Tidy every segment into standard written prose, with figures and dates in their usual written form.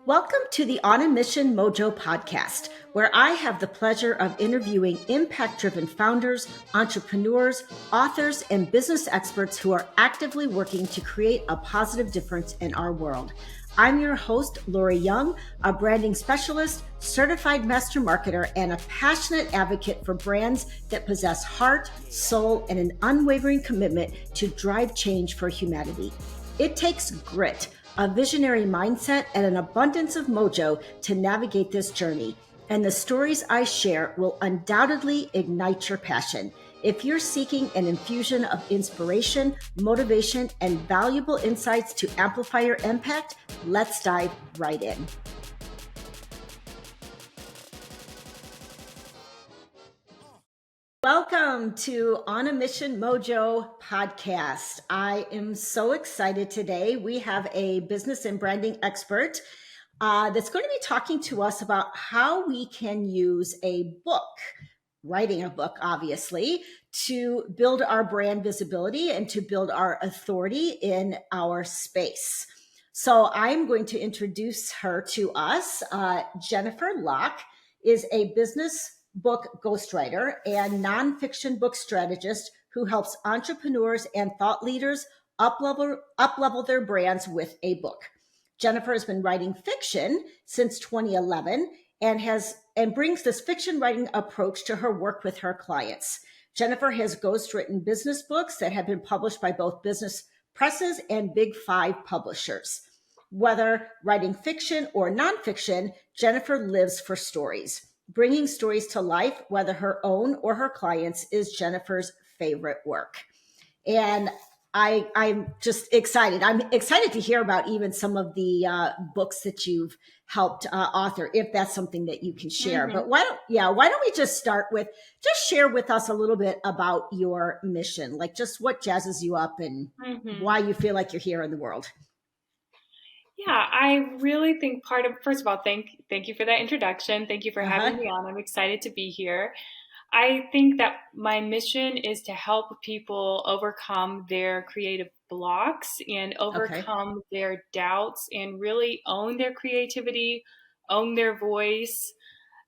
Welcome to the On a Mission Mojo podcast, where I have the pleasure of interviewing impact driven founders, entrepreneurs, authors, and business experts who are actively working to create a positive difference in our world. I'm your host, Lori Young, a branding specialist, certified master marketer, and a passionate advocate for brands that possess heart, soul, and an unwavering commitment to drive change for humanity. It takes grit, a visionary mindset, and an abundance of mojo to navigate this journey. And the stories I share will undoubtedly ignite your passion. If you're seeking an infusion of inspiration, motivation, and valuable insights to amplify your impact, let's dive right in. Welcome to On a Mission Mojo podcast. I am so excited today. We have a business and branding expert that's going to be talking to us about how we can use a book, writing a book, obviously, to build our brand visibility and to build our authority in our space. So I'm going to introduce her to us. Jennifer Locke is a business book ghostwriter and nonfiction book strategist who helps entrepreneurs and thought leaders up-level their brands with a book. Jennifer has been writing fiction since 2011 and brings this fiction writing approach to her work with her clients. Jennifer has ghostwritten business books that have been published by both business presses and Big Five publishers. Whether writing fiction or nonfiction, Jennifer lives for stories. Bringing stories to life, whether her own or her clients, is Jennifer's favorite work. And I'm just excited. I'm excited to hear about even some of the books that you've helped author, if that's something that you can share. Mm-hmm. But why don't we just start with, just share with us a little bit about your mission, like just what jazzes you up and why you feel like you're here in the world. Yeah, I really think first of all, thank you for that introduction. Thank you for having me on. I'm excited to be here. I think that my mission is to help people overcome their creative blocks and overcome their doubts and really own their creativity, own their voice,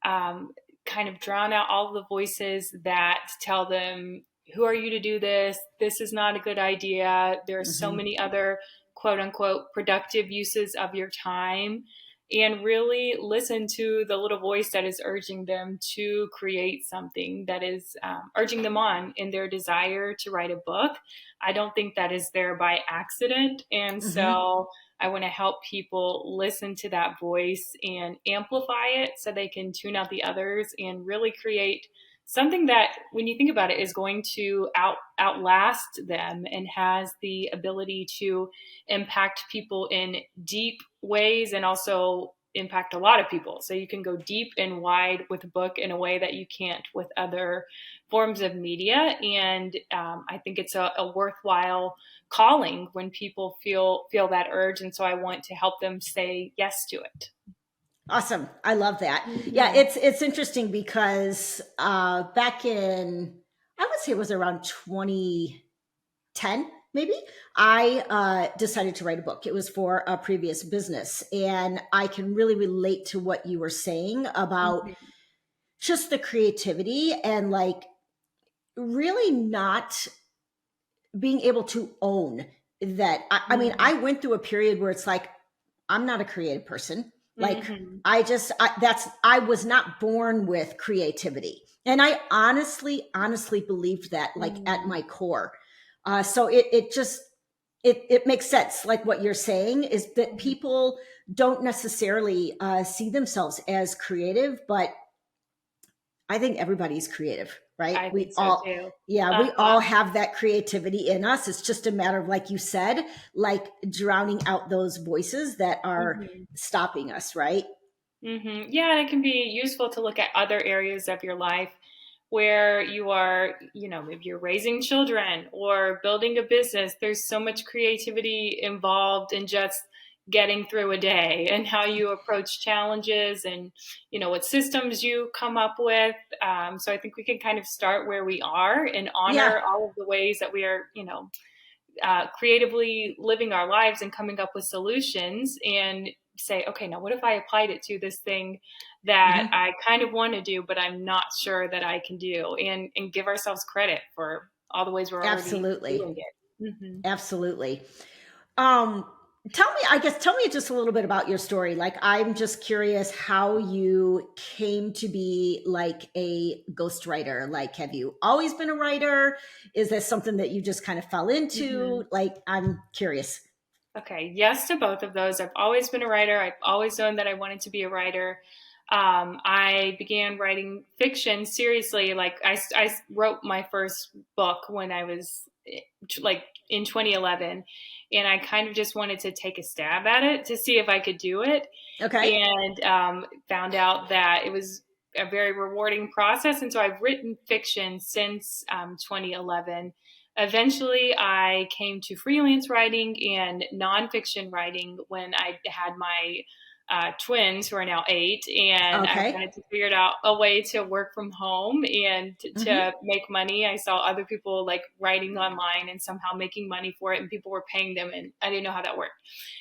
kind of drown out all the voices that tell them, who are you to do this? This is not a good idea. There are so many other quote unquote productive uses of your time, and really listen to the little voice that is urging them to create something, that is urging them on in their desire to write a book. I don't think that is there by accident. And so I want to help people listen to that voice and amplify it so they can tune out the others and really create something that, when you think about it, is going to outlast them and has the ability to impact people in deep ways and also impact a lot of people. So you can go deep and wide with a book in a way that you can't with other forms of media. And I think it's a worthwhile calling when people feel that urge. And so I want to help them say yes to it. Awesome. I love that. Yeah, it's interesting because back in, I would say it was around 2010, maybe, I decided to write a book. It was for a previous business. And I can really relate to what you were saying about just the creativity and like really not being able to own that. I mean, I went through a period where it's like, I'm not a creative person. Like I was not born with creativity. And I honestly believed that, like at my core. So it makes sense. Like what you're saying is that people don't necessarily see themselves as creative, but I think everybody's creative, right? We all have that creativity in us. It's just a matter of, like you said, like drowning out those voices that are stopping us, right? Yeah, and it can be useful to look at other areas of your life where you are, maybe you're raising children or building a business. There's so much creativity involved in just getting through a day and how you approach challenges and, what systems you come up with. So I think we can kind of start where we are and honor all of the ways that we are, creatively living our lives and coming up with solutions, and say, okay, now what if I applied it to this thing that Hmm. I kind of want to do, but I'm not sure that I can do, and give ourselves credit for all the ways we're already Absolutely. doing it. Hmm. Absolutely. Um, tell me just a little bit about your story. Like, I'm just curious how you came to be like a ghostwriter. Like, have you always been a writer? Is this something that you just kind of fell Hmm. into? Like, I'm curious. Okay, yes to both of those. I've always been a writer. I've always known that I wanted to be a writer. I began writing fiction seriously. Like I wrote my first book when I was like in 2011, and I kind of just wanted to take a stab at it to see if I could do it, Okay. and found out that it was a very rewarding process. And so I've written fiction since 2011. Eventually, I came to freelance writing and nonfiction writing when I had my twins, who are now 8, and I Okay. wanted to figure out a way to work from home and to Hmm. make money. I saw other people like writing online and somehow making money for it, and people were paying them, and I didn't know how that worked.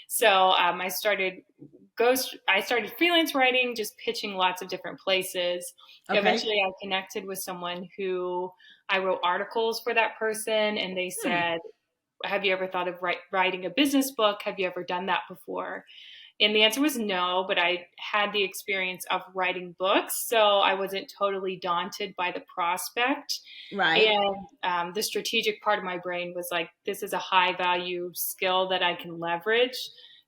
So I started freelance writing, just pitching lots of different places. Okay. Eventually I connected with someone who I wrote articles for that person, and they Hmm. said, have you ever thought of writing a business book? Have you ever done that before? And the answer was no, but I had the experience of writing books, so I wasn't totally daunted by the prospect. Right. And the strategic part of my brain was like, this is a high value skill that I can leverage.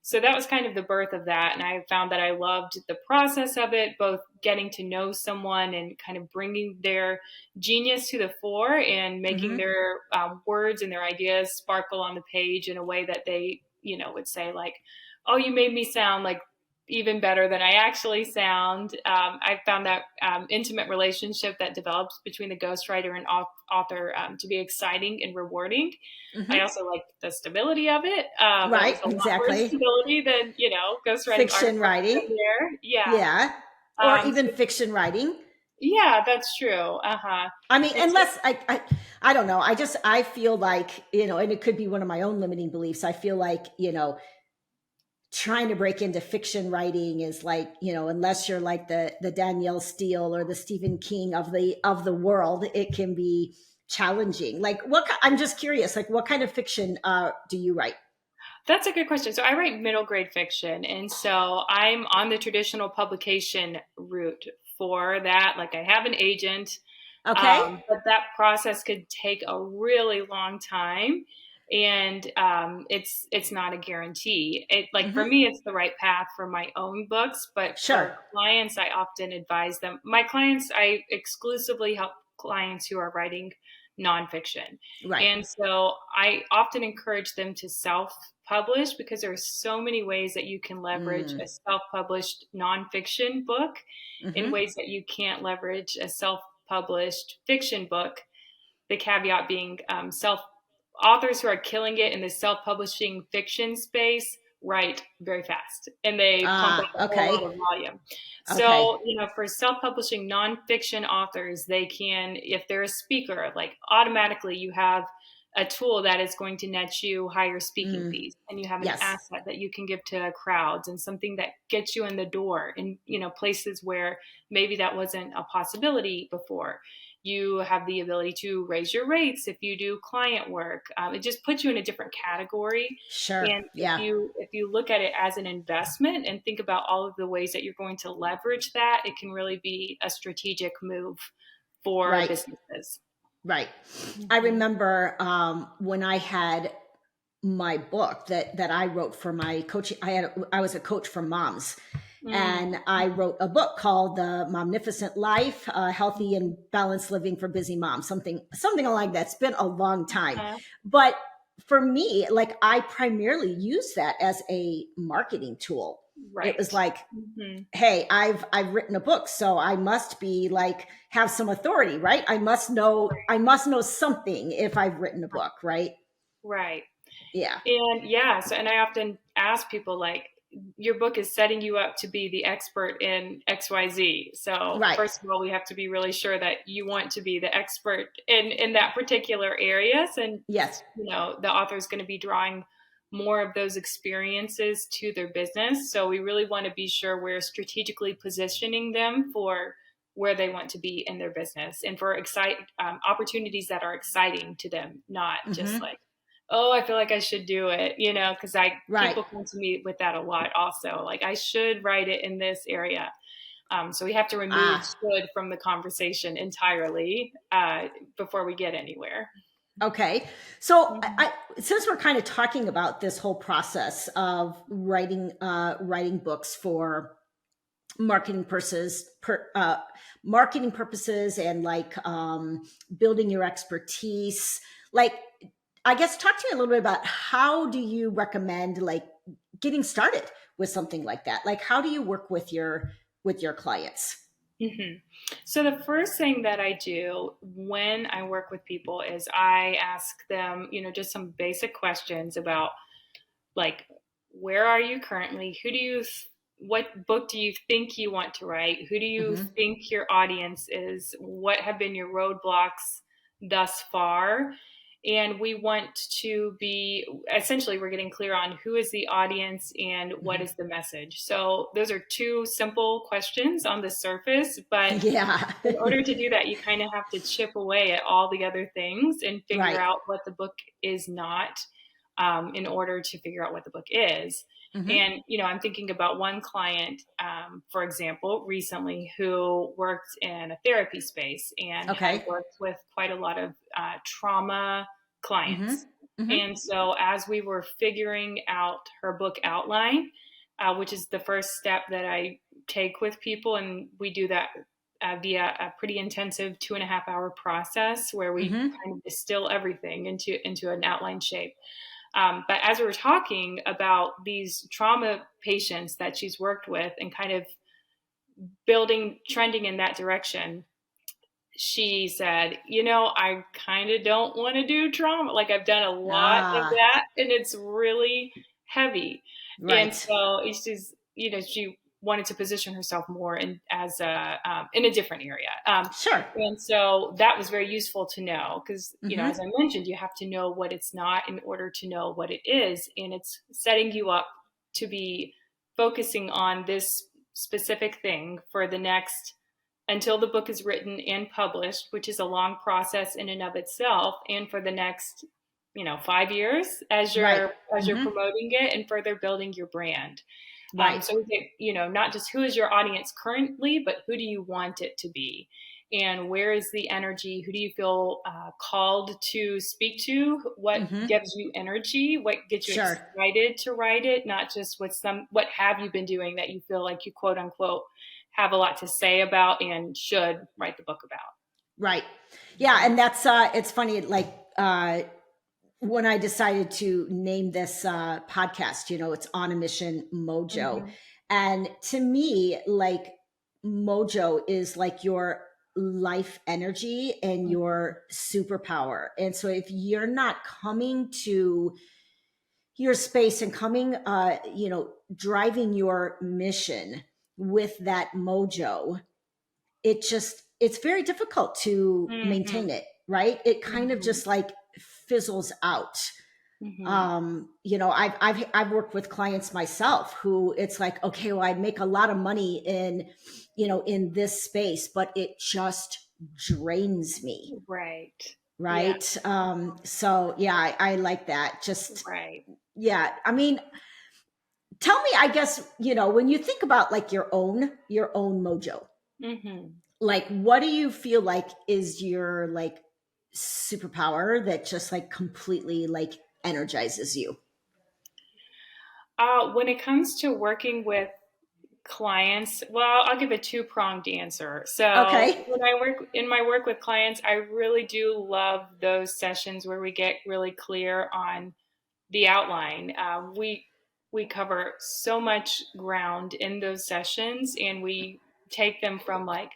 So that was kind of the birth of that. And I found that I loved the process of it, both getting to know someone and kind of bringing their genius to the fore and making Hmm. their words and their ideas sparkle on the page in a way that they, would say, like, oh, you made me sound like even better than I actually sound. I found that intimate relationship that develops between the ghostwriter and author to be exciting and rewarding. I Hmm. also like the stability of it. It Right. was a lot more Exactly. stability than, ghostwriting Fiction articles writing. in there. Yeah. Yeah. Or even So fiction writing. yeah, that's true. Uh-huh. I mean, And so, unless I don't know. I feel like, and it could be one of my own limiting beliefs. I feel like, trying to break into fiction writing is like, unless you're like the Danielle Steele or the Stephen King of the world, it can be challenging. Like, I'm just curious, like, what kind of fiction do you write? that's a good question. So I write middle grade fiction, and so I'm on the traditional publication route for that. Like, I have an agent, Okay. but that process could take a really long time, and it's not a guarantee. It, like, for Hmm. me, it's the right path for my own books, but Sure. for clients, I often advise them. My clients, I exclusively help clients who are writing nonfiction, Right. and so I often encourage them to self publish, because there are so many ways that you can leverage Mm. a self published nonfiction book in Hmm. ways that you can't leverage a self published fiction book. The caveat being, self authors who are killing it in the self publishing fiction space write very fast, and they pump out a whole lot Okay. of volume. Okay. So, for self publishing nonfiction authors, they can, if they're a speaker, like, automatically you have a tool that is going to net you higher speaking Mm. fees, and you have an Yes. asset that you can give to crowds, and something that gets you in the door in, places where maybe that wasn't a possibility before. You have the ability to raise your rates if you do client work. It just puts you in a different category. Sure. And if Yeah. you look at it as an investment and think about all of the ways that you're going to leverage that, it can really be a strategic move for Right. businesses. Right. I Hmm. remember when I had my book that I wrote for my coaching. I was a coach for moms, Mm. and I wrote a book called The Momnificent Life: Healthy and Balanced Living for Busy Moms. Something like that. It's been a long time, Uh, but for me, like, I primarily use that as a marketing tool. It was right. like, Hmm. hey, I've written a book, so I must be like, have some authority, right? I must know something if I've written a book, right? Right. Yeah. And yeah, so, and I often ask people, like, your book is setting you up to be the expert in XYZ. So Right. first of all, we have to be really sure that you want to be the expert in that particular area. And Yes. the author is going to be drawing more of those experiences to their business. So we really want to be sure we're strategically positioning them for where they want to be in their business and for opportunities that are exciting to them, not just Mm-hmm. like, oh, I feel like I should do it, because Right. people come to me with that a lot also. Like, I should write it in this area. So we have to remove Ah, should from the conversation entirely before we get anywhere. okay. So Mhm. since we're kind of talking about this whole process of writing books for marketing purposes, marketing purposes, and like building your expertise, like I guess talk to me a little bit about how do you recommend like getting started with something like that? Like how do you work with your clients? Mhm. So the first thing that I do when I work with people is I ask them, just some basic questions about, like, where are you currently? What book do you think you want to write? Who do you Mm-hmm. think your audience is? What have been your roadblocks thus far? And we want to be essentially, we're getting clear on who is the audience and what Mm-hmm. is the message. So those are two simple questions on the surface, but Yeah. in order to do that, you kind of have to chip away at all the other things and figure Right. out what the book is not, in order to figure out what the book is. Mm-hmm. And, I'm thinking about one client, for example, recently who worked in a therapy space and had Okay. worked with quite a lot of trauma Mm-hmm. clients. Mm-hmm. And so as we were figuring out her book outline, which is the first step that I take with people, and we do that via a pretty intensive 2.5 hour process where we Mm-hmm. kind of distill everything into an outline shape. But as we were talking about these trauma patients that she's worked with and kind of trending in that direction, she said, I kind of don't want to do trauma. Like, I've done a lot of Ah, that and it's really heavy. And right. so she wanted to position herself more in a different area. Sure. And so that was very useful to know because, as Mm-hmm. I mentioned, you have to know what it's not in order to know what it is. And it's setting you up to be focusing on this specific thing for the next until the book is written and published, which is a long process in and of itself, and for the next, 5 years as Right. you're Mm-hmm. promoting it and further building your brand. Right. So we think, not just who is your audience currently, but who do you want it to be? And where is the energy? Who do you feel called to speak to? What Mm-hmm. gives you energy? What gets you Sure. excited to write it? Not just what have you been doing that you feel like you quote unquote have a lot to say about and should write the book about. Right. Yeah, and that's it's funny like when I decided to name this podcast, it's On a Mission Mojo. Mm-hmm. And to me, like mojo is like your life energy and Mm-hmm. your superpower. And so if you're not coming to your space and coming driving your mission with that mojo, it's very difficult to Mm-hmm. maintain it, right? It kind of Mm-hmm. just like fizzles out. Mm-hmm. I've worked with clients myself who it's like, okay, well, I make a lot of money in this space, but it just drains me, Right. Yeah. right? So yeah, I like that. Just Right. yeah, I mean, tell me, I guess, when you think about like your own mojo, Mm-hmm. like what do you feel like is your like superpower that just like completely like energizes you? When it comes to working with clients, well, I'll give a two-pronged answer. So Okay. when I work in my work with clients, I really do love those sessions where we get really clear on the outline. We cover so much ground in those sessions, and we take them from like,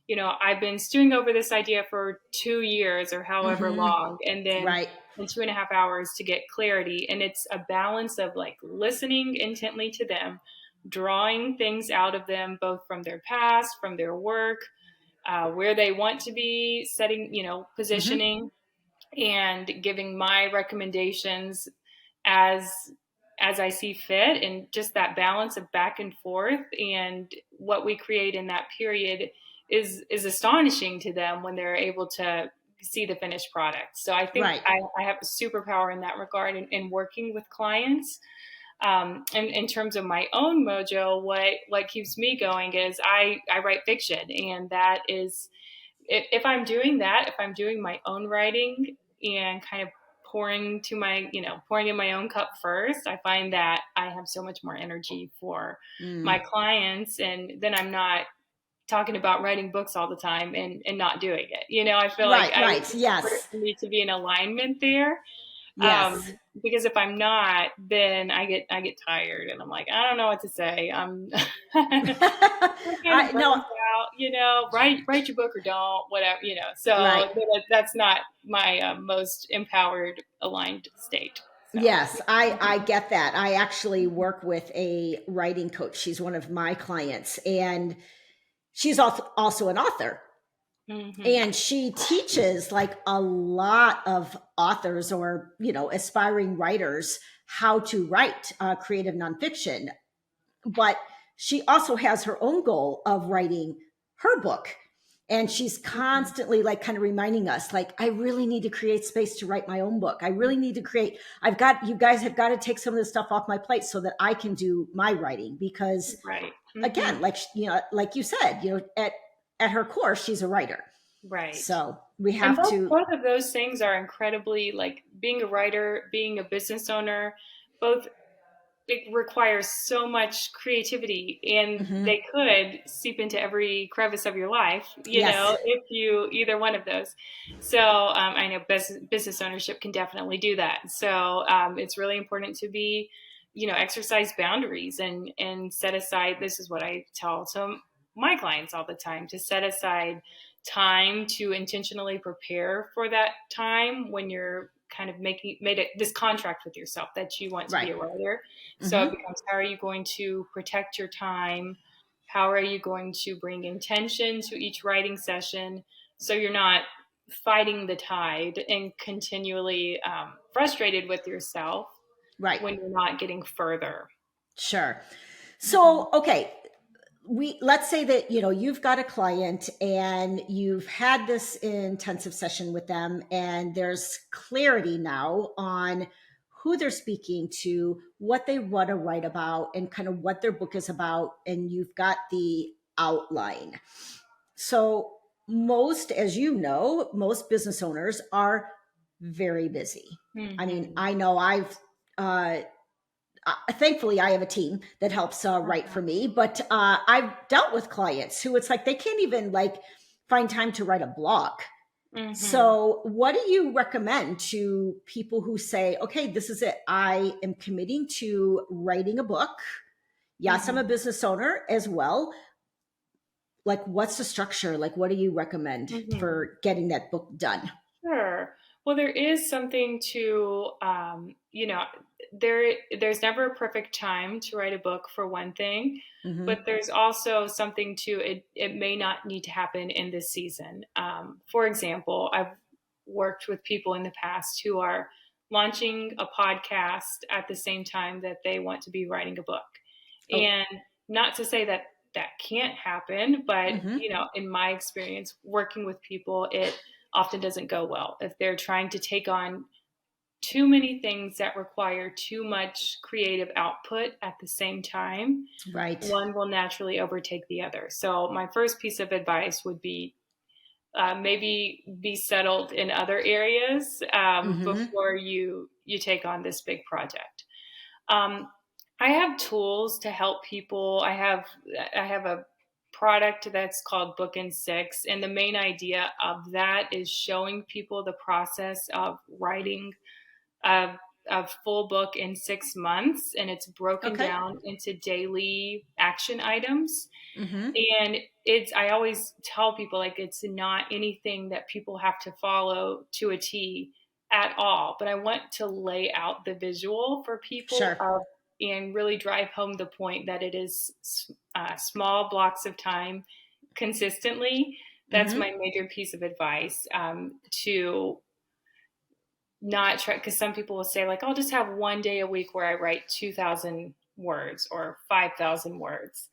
I've been stewing over this idea for 2 years or however Mm-hmm. long, and then Right. in 2.5 hours to get clarity. And it's a balance of like listening intently to them, drawing things out of them, both from their past, from their work, where they want to be, setting, Mm-hmm. positioning, and giving my recommendations as I see fit, and just that balance of back and forth, and what we create in that period is astonishing to them when they're able to see the finished product. So I think Right. I have a superpower in that regard in working with clients. And in terms of my own mojo, what keeps me going is I write fiction, and that is, if I'm doing that, if I'm doing my own writing and kind of pouring in my own cup first, I find that I have so much more energy for my Mm. clients, and then I'm not talking about writing books all the time and not doing it. I feel like Right, right. it's important Yes. for me to be in alignment there. Yes. Because if I'm not, then I get tired, and I'm like, I don't know what to say. I'm I'm kind of No, burned out. Write your book or don't, whatever. right. So that's not my most empowered, aligned state. So. Yes, I get that. I actually work with a writing coach. She's one of my clients, and she's also an author. Mm-hmm. And she teaches like a lot of authors or, aspiring writers how to write creative nonfiction. But she also has her own goal of writing her book. And she's constantly like kind of reminding us, like, I really need to create space to write my own book. I really need to create, you guys have got to take some of this stuff off my plate so that I can do my writing. Because Right. Mm-hmm. again, like you said, at her core, she's a writer. Right. So we And have both to, both of those things are incredibly, like, being a writer, being a business owner, both, it requires so much creativity, and mhm, they could seep into every crevice of your life, yes, if you either one of those. So I know business ownership can definitely do that. So it's really important to be, exercise boundaries, and set aside. This is what I tell my clients all the time, to set aside time to intentionally prepare for that time when you're kind of this contract with yourself that you want to be right. a writer. So it Hmm. becomes, how are you going to protect your time? How are you going to bring intention to each writing session, so you're not fighting the tide and continually frustrated with yourself Right. when you're not getting further? Sure. Mm-hmm. So, okay, let's say that you've got a client and you've had this intensive session with them, and there's clarity now on who they're speaking to, what they want to write about, and kind of what their book is about, and you've got the outline. So most, as you know, most business owners are very busy. I mean, Mm-hmm. I know uh, thankfully I have a team that helps write for me, but I've dealt with clients who it's like they can't even like find time to write a blog. Mm-hmm. So what do you recommend to people who say, okay, this is it, I am committing to writing a book? Yes, I'm a Mm-hmm. business owner as well. Like, what's the structure? Like, what do you recommend Mm-hmm. for getting that book done? Sure. Well, there is something to, there's never a perfect time to write a book, for one thing, but Hmm. there's also something to it. It may not need to happen in this season. For example, I've worked with people in the past who are launching a podcast at the same time that they want to be writing a book. Oh. And not to say that that can't happen, but, Hmm. in my experience working with people, it often doesn't go well if they're trying to take on too many things that require too much creative output at the same time. Right. One will naturally overtake the other. So my first piece of advice would be, maybe be settled in other areas Hmm. before you take on this big project. Um, I have tools to help people. I have a product that's called Book in Six, and the main idea of that is showing people the process of writing a, a full book in 6 months, and it's broken Okay. down into daily action items. Hmm. And I always tell people, like, it's not anything that people have to follow to a T at all, but I want to lay out the visual for people Sure. of, and really drive home the point that it is small blocks of time consistently. That's Hmm. my major piece of advice, to not try, because some people will say like, I'll just have one day a week where I write 2,000 words or 5,000 words.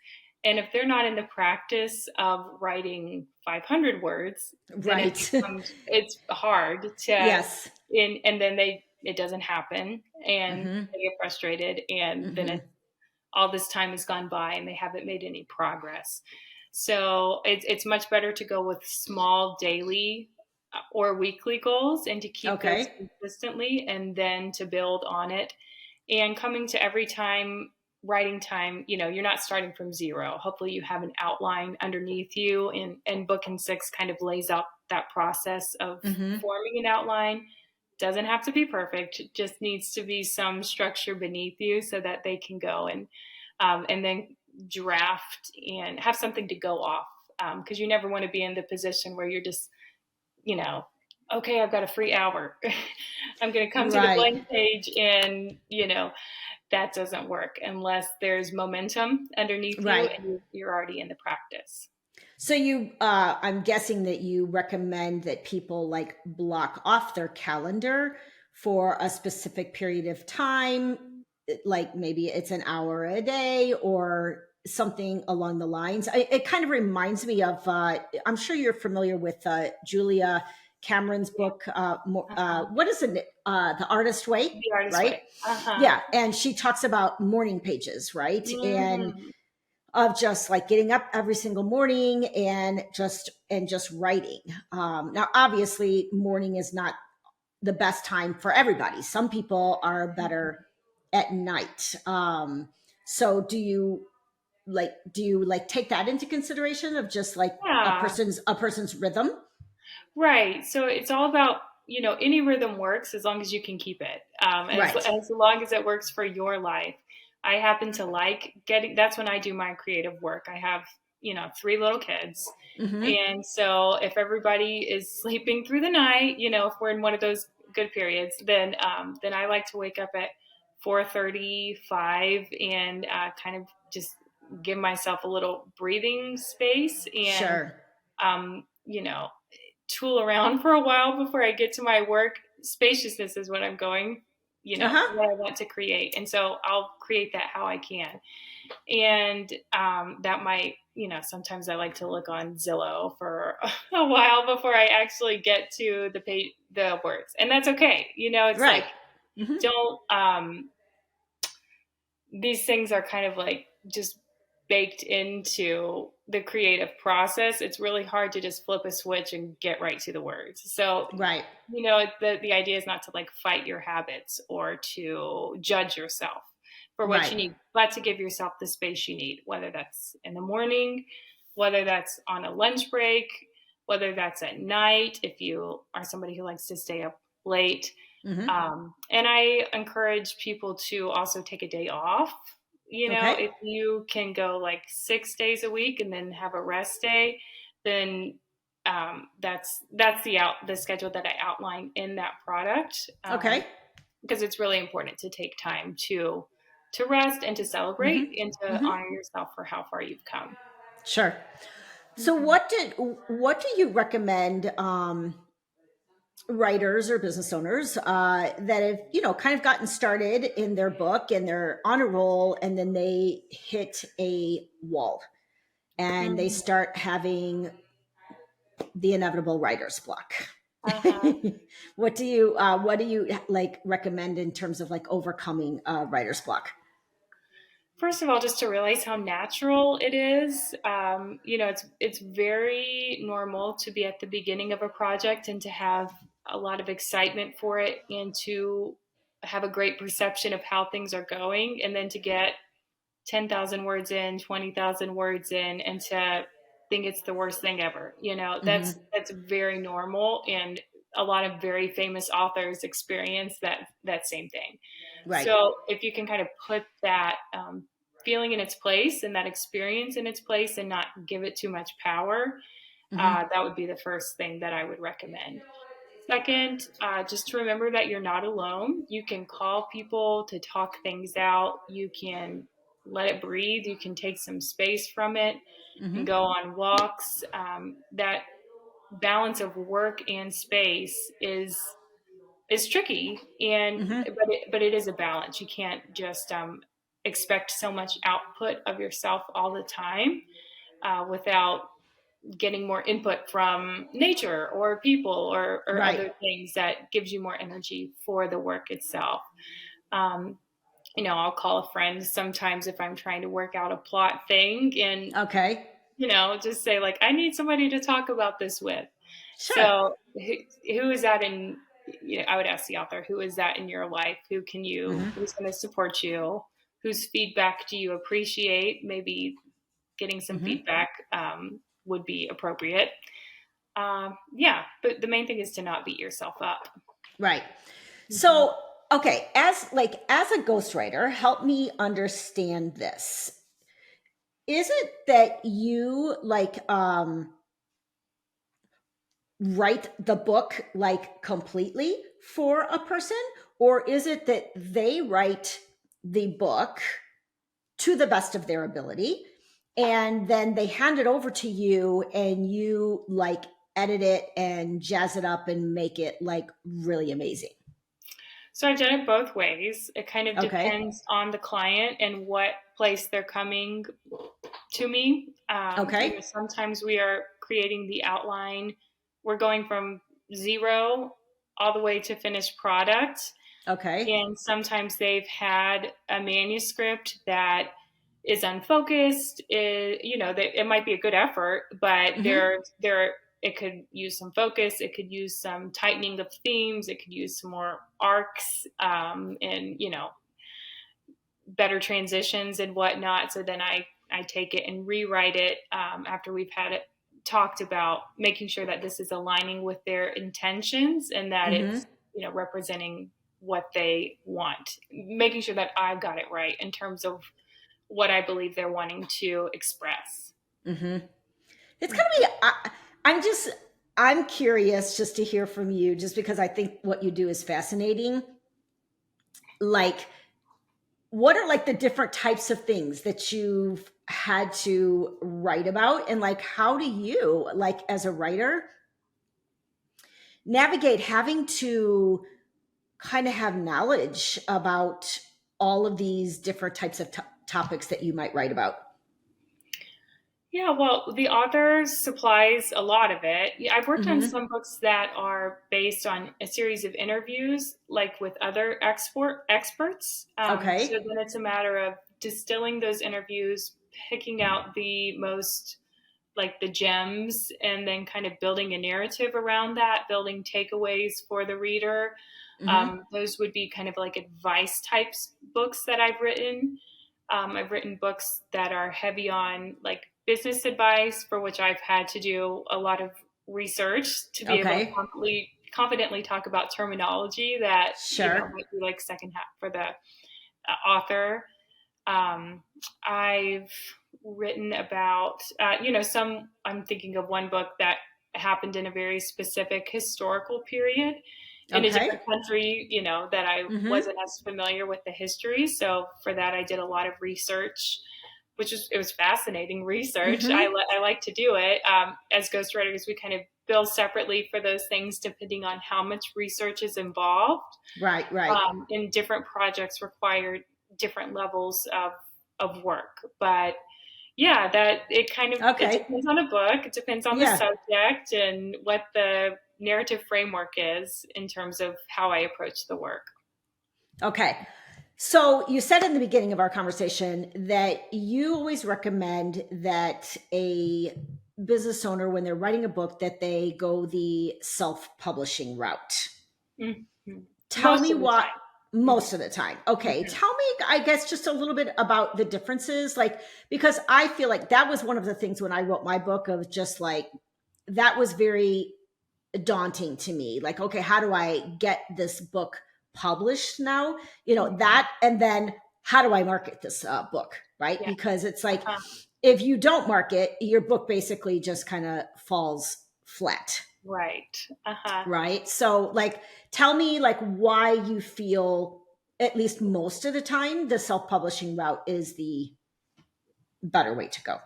And if they're not in the practice of writing 500 words, then Right. it's hard to, Yes. and then it doesn't happen and Mm-hmm. they get frustrated, and then Mm-hmm. all this time has gone by and they haven't made any progress. So it's much better to go with small daily or weekly goals and to keep those Okay. consistently and then to build on it. And coming to every time writing time, you're not starting from zero. Hopefully you have an outline underneath you, and book and six kind of lays out that process of Mm-hmm. forming an outline. Doesn't have to be perfect, just needs to be some structure beneath you so that they can go and then draft and have something to go off, because you never want to be in the position where you're just, you know, okay, I've got a free hour. I'm going to come to the Right. blank page, and that doesn't work unless there's momentum underneath you Right. and you're already in the practice. So I'm guessing that you recommend that people like block off their calendar for a specific period of time, like maybe it's an hour a day or something along the lines. It kind of reminds me of, I'm sure you're familiar with Julia Cameron's Yeah. book. Uh-huh. What is it? The Artist Way, The artist right? way. Uh-huh. Yeah. And she talks about morning pages, right? And Hmm. of just like getting up every single morning and just writing. Now, obviously, morning is not the best time for everybody. Some people are better at night. So, do you take that into consideration of just like a Yeah. person's rhythm? Right. So it's all about, any rhythm works as long as you can keep it. Right. As long as it works for your life. I happen to like that's when I do my creative work. I have, three little kids. Mm-hmm. And so if everybody is sleeping through the night, if we're in one of those good periods, then I like to wake up at 4:35 and kind of just give myself a little breathing space and, Sure. um, you know, tool around for a while before I get to my work. Spaciousness is what I'm going, Uh huh. what I want to create. And so I'll create that how I can. And that might, sometimes I like to look on Zillow for a while before I actually get to the words. And that's okay. It's Right. like, Mm-hmm. don't, these things are kind of like just baked into the creative process. It's really hard to just flip a switch and get right to the words. So, Right. the idea is not to like fight your habits or to judge yourself for what Right. you need, but to give yourself the space you need, whether that's in the morning, whether that's on a lunch break, whether that's at night, if you are somebody who likes to stay up late. Mm-hmm. And I encourage people to also take a day off. Okay. If you can go like 6 days a week and then have a rest day, then that's the schedule that I outline in that product, Okay. because it's really important to take time to rest and to Mm-hmm. celebrate and to Mm-hmm. honor yourself for how far you've come. Sure. So Mhm. what do you recommend writers or business owners that have kind of gotten started in their book and they're on a roll and then they hit a wall and they Mhm. start having the inevitable writer's block? Uh-huh. What do you like recommend in terms of like overcoming a writer's block? First of all, just to realize how natural it is. It's very normal to be at the beginning of a project and to have a lot of excitement for it and to have a great perception of how things are going, and then to get 10,000 words in, 20,000 words in, and to think it's the worst thing ever. Mm-hmm. That's very normal, and a lot of very famous authors experience that same thing. Right. So if you can kind of put that feeling in its place and that experience in its place and not give it too much power, Mm-hmm. that would be the first thing that I would recommend. Second, just to remember that you're not alone. You can call people to talk things out. You can let it breathe. You can take some space from it and Mm-hmm. go on walks. That balance of work and space is is tricky, but it is a balance. You can't just expect so much output of yourself all the time without getting more input from nature or people or Right. other things that gives you more energy for the work itself. Um, I'll call a friend sometimes if I'm trying to work out a plot thing and, Okay. just say like, I need somebody to talk about this with. Sure. So who is that in, I would ask the author, who is that in your life? Who's going to support you? Whose feedback do you appreciate? Maybe getting some feedback would be appropriate. Yeah, but the main thing is to not beat yourself up. Right. Mm-hmm. So, okay, as a ghostwriter, help me understand this. Is it that you write the book like completely for a person, or is it that they write the book to the best of their ability and then they hand it over to you and you like edit it and jazz it up and make it like really amazing? So I've done it both ways. It kind of Okay. depends on the client and what place they're coming to me. Okay. Sometimes we are creating the outline. We're going from zero all the way to finished product. Okay. And sometimes they've had a manuscript that is unfocused. It might be a good effort, but Mm-hmm. it could use some focus. It could use some tightening of themes. It could use some more arcs, and better transitions and whatnot. So then I take it and rewrite it after we've had it talked about, making sure that this is aligning with their intentions and that Mm-hmm. it's representing what they want, making sure that I got it right in terms of what I believe they're wanting to express. Mm-hmm. It's gonna be. I'm just. I'm curious just to hear from you, just because I think what you do is fascinating. Like, what are like the different types of things that you've had to write about, and like, how do you, like, as a writer, navigate having to kind of have knowledge about all of these different types of topics that you might write about? Yeah, well, the author supplies a lot of it. Yeah, I've worked on Mm-hmm. some books that are based on a series of interviews, like with other experts. So Okay. then it's a matter of distilling those interviews, picking out the most, like the gems, and then kind of building a narrative around that, building takeaways for the reader. Mm-hmm. Those would be kind of like advice types books that I've written. I've written books that are heavy on like business advice, for which I've had to do a lot of research to be able to Okay. confidently talk about terminology that Sure. might be like second half for the author. Um, I've written about, some. I'm thinking of one book that happened in a very specific historical period in a different Okay. country, that I Mm-hmm. wasn't as familiar with the history. So for that, I did a lot of research, it was fascinating research. Mm-hmm. I like to do it. As ghostwriters, we kind of bill separately for those things depending on how much research is involved. Right. Right. And different projects require different levels of work. But yeah, that it Okay. depends on a book. It depends on the Yeah. subject and what the narrative framework is in terms of how I approach the work. Okay. So you said in the beginning of our conversation that you always recommend that a business owner, when they're writing a book, that they go the self-publishing route. Mm-hmm. Tell Most me of the what time. most of the time. Okay. Mm-hmm. Tell me, I guess, just a little bit about the differences. Like, because I feel like that was one of the things when I wrote my book, of just like, that was very daunting to me. Like, okay, how do I get this book published now? Mm-hmm. That, and then how do I market this book? Right. Yeah. Because it's like, Uh-huh. if you don't market, your book basically just kind of falls flat. Right. Uh-huh. Right. So, like, tell me, like, why you feel, at least most of the time, the self publishing route is the better way to go.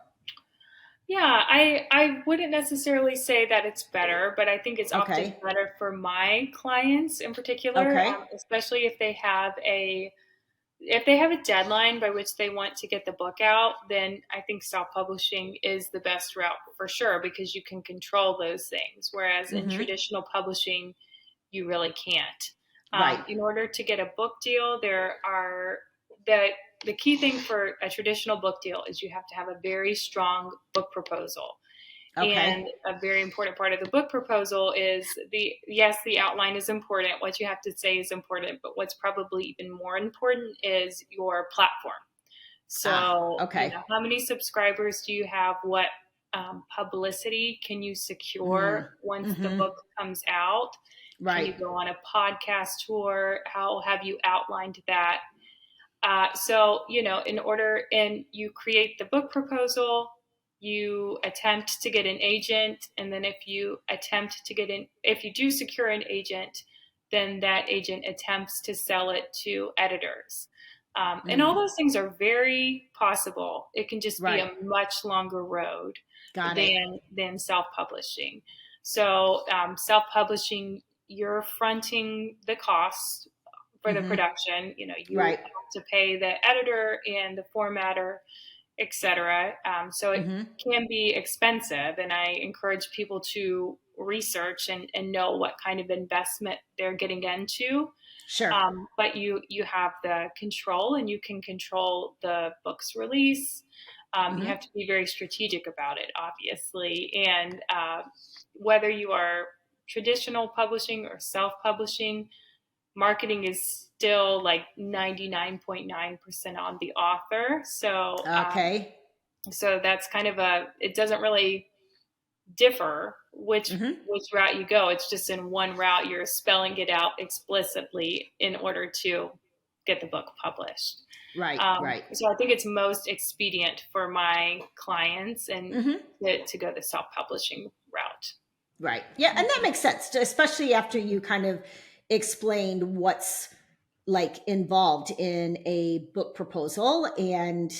Yeah, I wouldn't necessarily say that it's better, but I think it's often Okay. better for my clients in particular, Okay. especially if they have a deadline by which they want to get the book out, then I think self-publishing is the best route for sure because you can control those things. Whereas in Mm-hmm. traditional publishing, you really can't. Right. In order to get a book deal, the the key thing for a traditional book deal is you have to have a very strong book proposal. And Okay. a very important part of the book proposal is the outline is important. What you have to say is important, but what's probably even more important is your platform. Ah, So, okay. how many subscribers do you have? What publicity can you Mm. secure once the Mm-hmm. book comes out? Can Right. you go on a podcast tour? How have you outlined that? And you create the book proposal, you attempt to get an agent, and then if you do secure an agent, then that agent attempts to sell it to editors. And all Mm. those things are very possible. It can just be Right. a much longer road Got it. than self-publishing. So, self-publishing, you're fronting the cost for the Mm-hmm. production. You Right. have to pay the editor and the formatter, etc. So it Mm-hmm. can be expensive, and I encourage people to research and know what kind of investment they're getting into. Sure. But you have the control, and you can control the book's release. You Mm-hmm. have to be very strategic about it, obviously, and whether you are traditional publishing or self-publishing, marketing is still like 99.9% on the author. Okay. So that's kind of it doesn't really differ Mm-hmm. which route you go. It's just in one route, you're spelling it out explicitly in order to get the book published. Right. Right. So I think it's most expedient for my clients and Mm-hmm. to go the self-publishing route. Right. Yeah, and that makes sense, especially after you kind of explained what's like involved in a book proposal and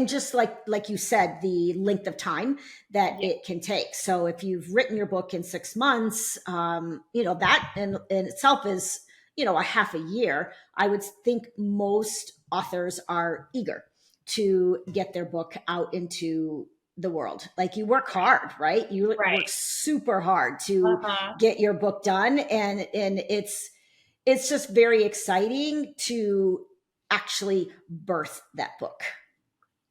just like you said, the length of time that Yeah, it can take. So if you've written your book in 6 months, that in itself is a half a year. I would think most authors are eager to get their book out into the world. Like you work hard, right? You work right. super hard to Uh-huh. get your book done, and it's just very exciting to actually birth that book.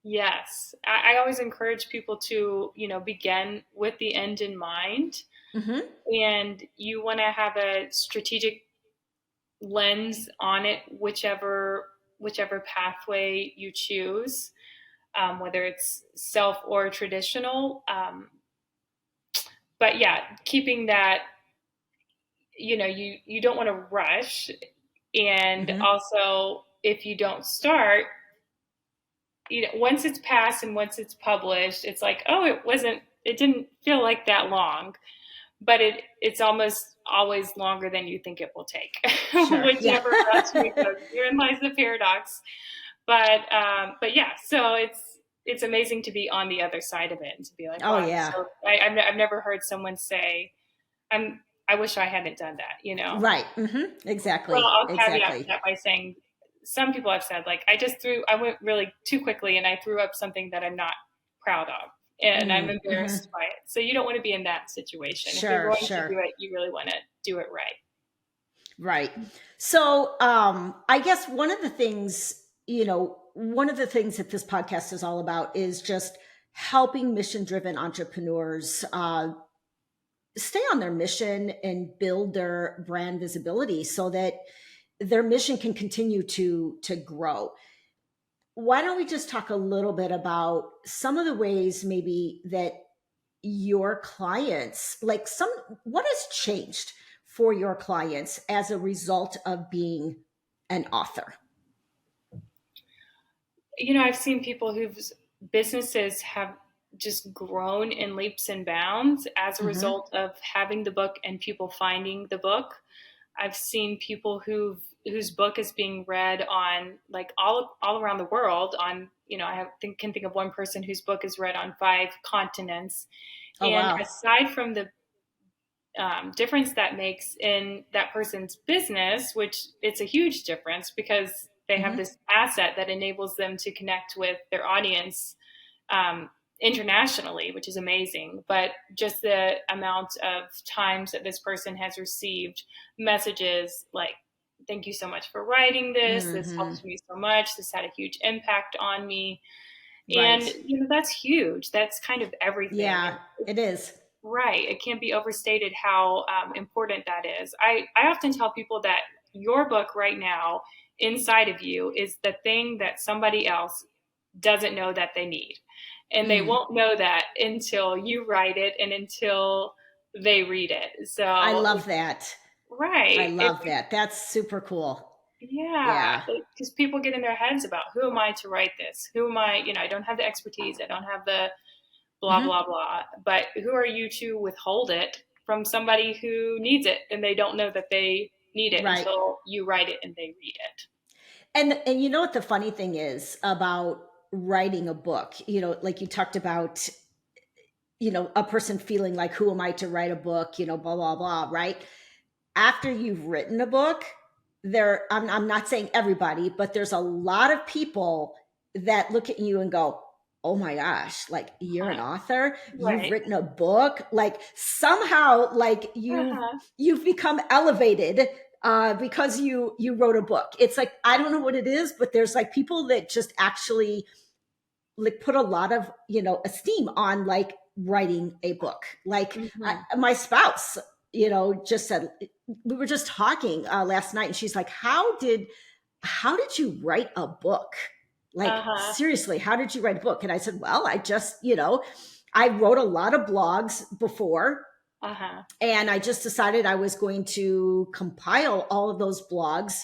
Yes. I always encourage people to, begin with the end in mind. Mm-hmm. And you want to have a strategic lens on it, whichever pathway you choose, whether it's self or traditional. But yeah, keeping that, you don't want to rush. And Mm-hmm. also, if you don't start, once it's passed and once it's published, it's like, oh, it didn't feel like that long, but it's almost always longer than you think it will take, Sure. Yeah. whichever route you go. Herein lies the paradox. But yeah, so it's amazing to be on the other side of it and to be like, Oh wow, yeah. I've never heard someone say, I wish I hadn't done that. Right. Mm-hmm. Well, Exactly. I'll caveat Exactly. that by saying some people have said, like, I went really too quickly and I threw up something that I'm not proud of and I'm Mm-hmm. embarrassed by it. So you don't want to be in that situation. If you're Sure. going to Sure. do it, you really want to do it right. Right. So I guess one of the things that this podcast is all about is just helping mission driven entrepreneurs stay on their mission and build their brand visibility so that their mission can continue to grow. Why don't we just talk a little bit about some of the ways maybe that your clients, like some what has changed for your clients as a result of being an author? I've seen people whose businesses have just grown in leaps and bounds as a Mm-hmm. result of having the book and people finding the book. I've seen people who've whose book is being read on like all around the world on, can think of one person whose book is read on 5 continents. Oh, And wow. aside from the difference that makes in that person's business, which it's a huge difference because they have Mm-hmm. this asset that enables them to connect with their audience internationally, which is amazing. But just the amount of times that this person has received messages like, thank you so much for writing this. This Mm-hmm. helped me so much. This had a huge impact on me. And, Right. that's huge. That's kind of everything. Yeah, And it is. right. It can't be overstated how important that is. I often tell people that your book right now inside of you is the thing that somebody else doesn't know that they need. And they Mm. won't know that until you write it and until they read it. I So, love that. I right. love that. That's super cool. Yeah. Yeah. Because people get in their heads about who am I to write this? Who am I? I don't have the expertise. I don't have the blah, Mm-hmm. blah, blah. But who are you to withhold it from somebody who needs it and they don't know that they need it Right. until you write it and they read it? And you know what the funny thing is about writing a book? Like you talked about, a person feeling like, who am I to write a book? Blah blah blah. Right. After you've written a book, I'm not saying everybody, but there's a lot of people that look at you and go, oh my gosh, like, you're an author, you've Right. written a book, like somehow, like, Uh-huh. you've become elevated because you wrote a book. It's like, I don't know what it is, but there's like people that just actually like put a lot of esteem on like writing a book. Like, Mm-hmm. my spouse just said, we were just talking last night, and she's like, how did you write a book? Like, Uh-huh. seriously, how did you write a book? And I said, well, I just I wrote a lot of blogs before, Uh-huh. and I just decided I was going to compile all of those blogs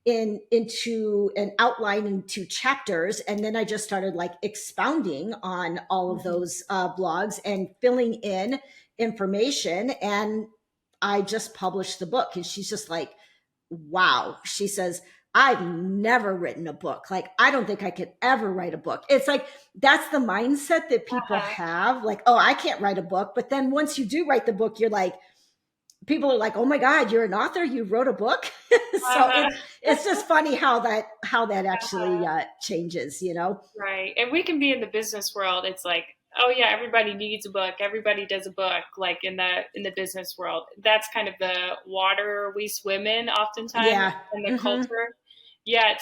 into an outline, into chapters, and then I just started like expounding on all of Mm-hmm. those blogs and filling in information, and I just published the book. And she's just like, wow. She says, I've never written a book. Like, I don't think I could ever write a book. It's like, that's the mindset that people Uh-huh. have, like, oh, I can't write a book. But then once you do write the book, you're like, people are like, oh my God, you're an author, you wrote a book. So Uh-huh. it's just funny how that actually Uh-huh. changes. Right. And we can be in the business world. It's like, oh yeah, everybody needs a book. Everybody does a book, like in the business world. That's kind of the water we swim in oftentimes Yeah. in the Hmm. culture. Yet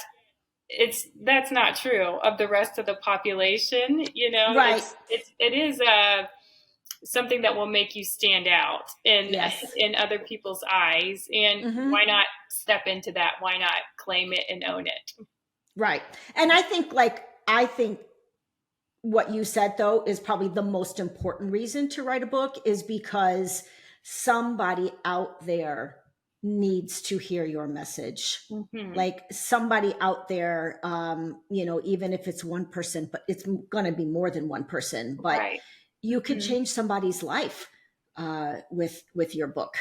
that's not true of the rest of the population. Right. It is something that will make you stand out in Yes. in other people's eyes. And Hmm. why not step into that? Why not claim it and own it? Right. And I think what you said though is probably the most important reason to write a book, is because somebody out there needs to hear your message. Hmm. Like, somebody out there, even if it's one person, but it's going to be more than one person, but Right. you could Hmm. change somebody's life with your book.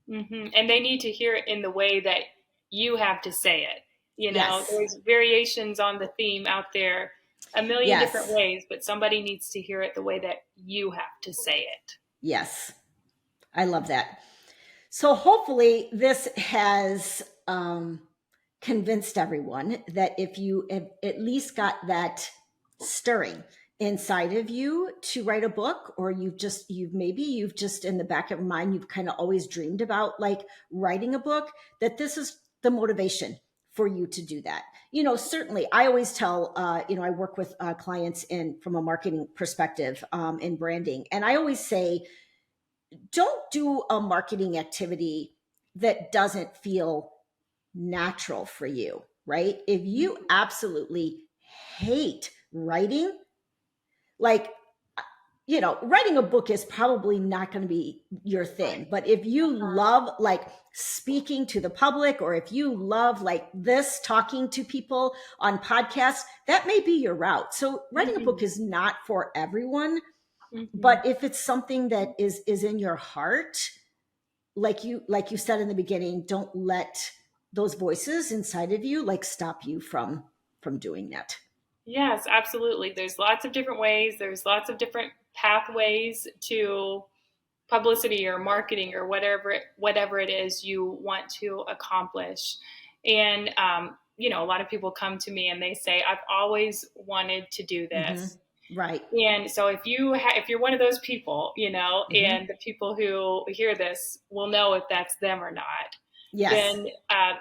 And they need to hear it in the way that you have to say it. Yes. There's variations on the theme out there, a million different Yes. ways, but somebody needs to hear it the way that you have to say it. Yes. I love that. So hopefully this has convinced everyone that if you have at least got that stirring inside of you to write a book, or you've just in the back of your mind, you've kind of always dreamed about like writing a book, that this is the motivation for you to do that. Certainly I always tell, I work with clients in from a marketing perspective, in branding, and I always say, don't do a marketing activity that doesn't feel natural for you, right? If you absolutely hate writing, like, writing a book is probably not going to be your Right. thing. But if you love like speaking to the public, or if you love like this, talking to people on podcasts, that may be your route. So writing a book Hmm. is not for everyone. Hmm. But if it's something that is in your heart, like you said in the beginning, don't let those voices inside of you like stop you from doing that? Yes, absolutely. There's lots of different ways. There's lots of different pathways to publicity or marketing or whatever it is you want to accomplish. And a lot of people come to me and they say, "I've always wanted to do this." Right. And so if you're one of those people, and the people who hear this will know if that's them or not, Yes. then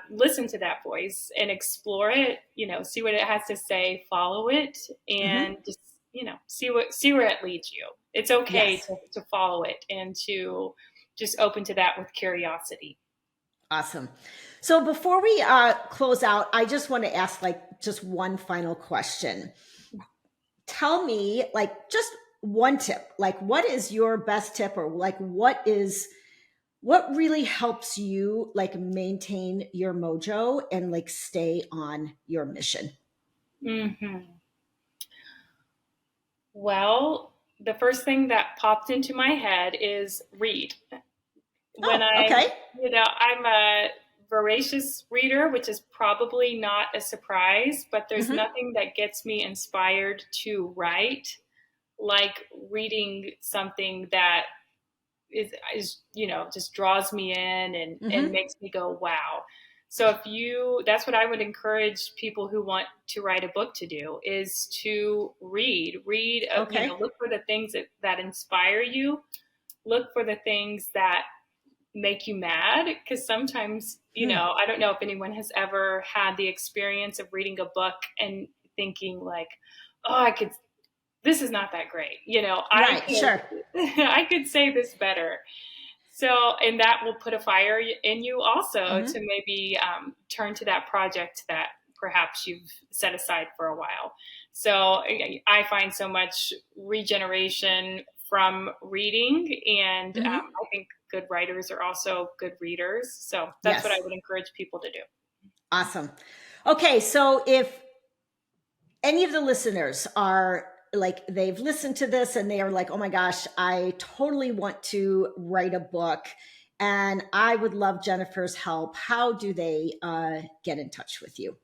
listen to that voice and explore it. See what it has to say, follow it, and just see where it leads you. It's okay Yes. to follow it and to just open to that with curiosity. Awesome. So before we close out, I just want to ask like just one final question. Tell me like just one tip, like what is your best tip, or like what really helps you like maintain your mojo and like stay on your mission? Well, the first thing that popped into my head is read. Okay. I'm a voracious reader, which is probably not a surprise, but there's nothing that gets me inspired to write like reading something that is just draws me in and makes me go, wow. So that's what I would encourage people who want to write a book to do, is to read, Okay. look for the things that inspire you, look for the things that make you mad, because sometimes, I don't know if anyone has ever had the experience of reading a book and thinking like, oh, this is not that great. Sure. I could say this better. So, and that will put a fire in you also to maybe turn to that project that perhaps you've set aside for a while. So I find so much regeneration from reading, and I think good writers are also good readers. So that's what I would encourage people to do. Awesome. Okay, so if any of the listeners are like, they've listened to this and they are like, oh my gosh, I totally want to write a book and I would love Jennifer's help, how do they get in touch with you?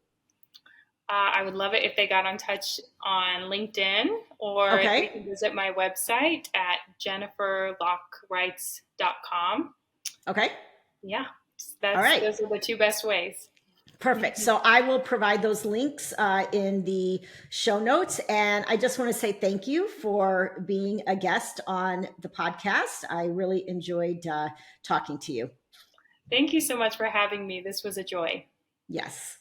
I would love it if they got in touch on LinkedIn, or if they can visit my website at jenniferlockewrites.com. Okay. Yeah, those are the two best ways. Perfect. So I will provide those links in the show notes. And I just want to say thank you for being a guest on the podcast. I really enjoyed talking to you. Thank you so much for having me. This was a joy. Yes.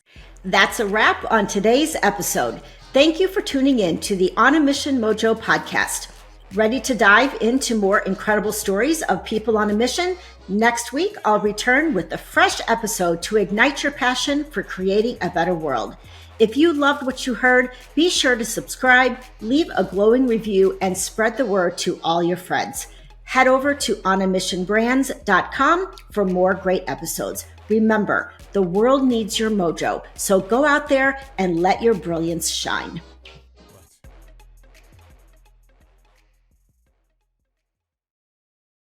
That's a wrap on today's episode. Thank you for tuning in to the On a Mission Mojo podcast. Ready to dive into more incredible stories of people on a mission? Next week, I'll return with a fresh episode to ignite your passion for creating a better world. If you loved what you heard, be sure to subscribe, leave a glowing review, and spread the word to all your friends. Head over to onamissionbrands.com for more great episodes. Remember, the world needs your mojo, so go out there and let your brilliance shine.